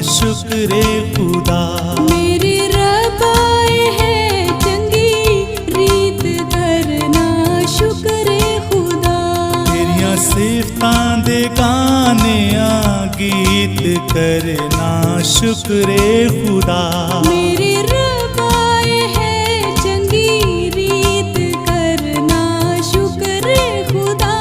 शुक्र खुदा मेरे रब आए हैं चंगी रीत करना शुक्र खुदा। तेरियां सिफतां दे गाने गीत करना शुक्र खुदा। मेरे रब आए हैं चंगी रीत करना शुक्र खुदा।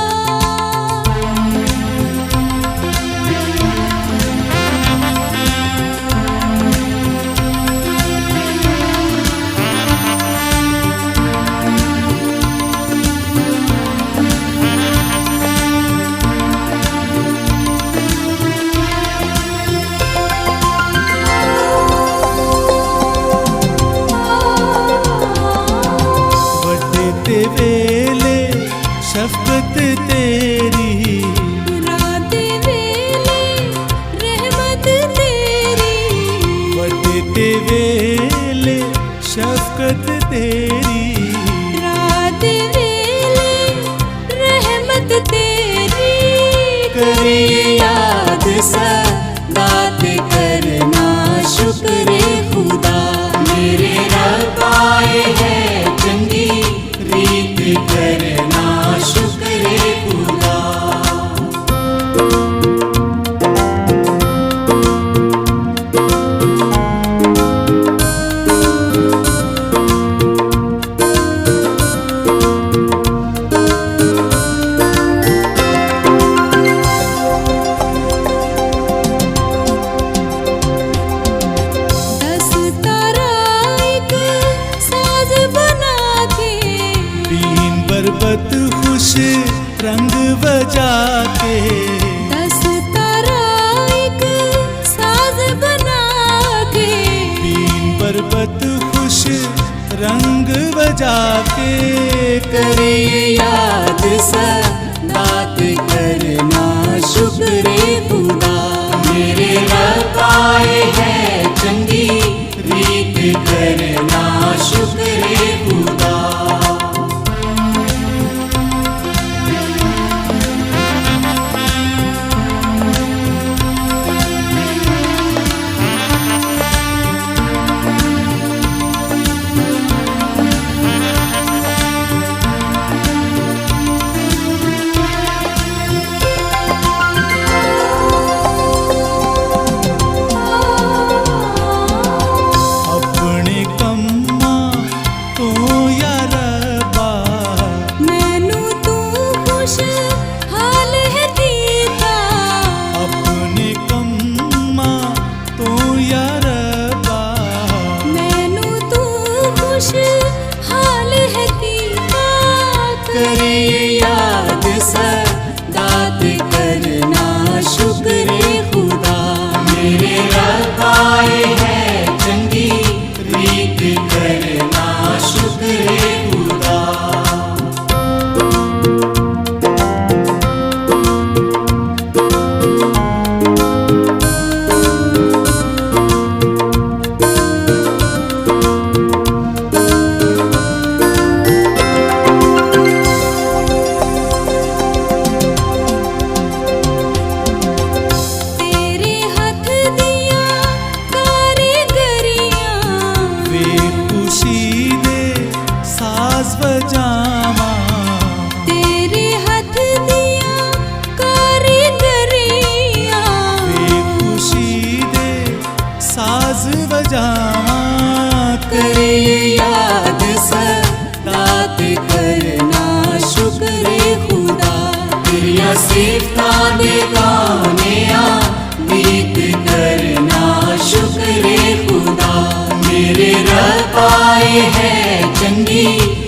वेले शफकत तेरी रात वेले रहमत तेरी। वटते वेले शफकत तेरी रात वेले रहमत तेरी। करी याद सदात करना शुक्र खुदा। मेरे रब आए हैं चंगी रीत करना शुक्र खुदा। बरबत खुश रंग बजा के 10 तारा एक साज बना के। बीन बरबत खुश रंग बजा के करे याद सदात करना शुक्र खुदा। मेरे रब आए हैं चंगी रीत करना शुक्र खुदा। करे याद सदात करना शुक्र खुदा। मेरे रब आए हैं चंगी रीत करना शुक्र खुदा। बजावा तेरे हाथ दिया कारीगरियां। वे खुशी दे साज बजावा करे याद तेरिया सिफता दे गाने गीत करना शुक्र खुदा। मेरे रब आए है चंगी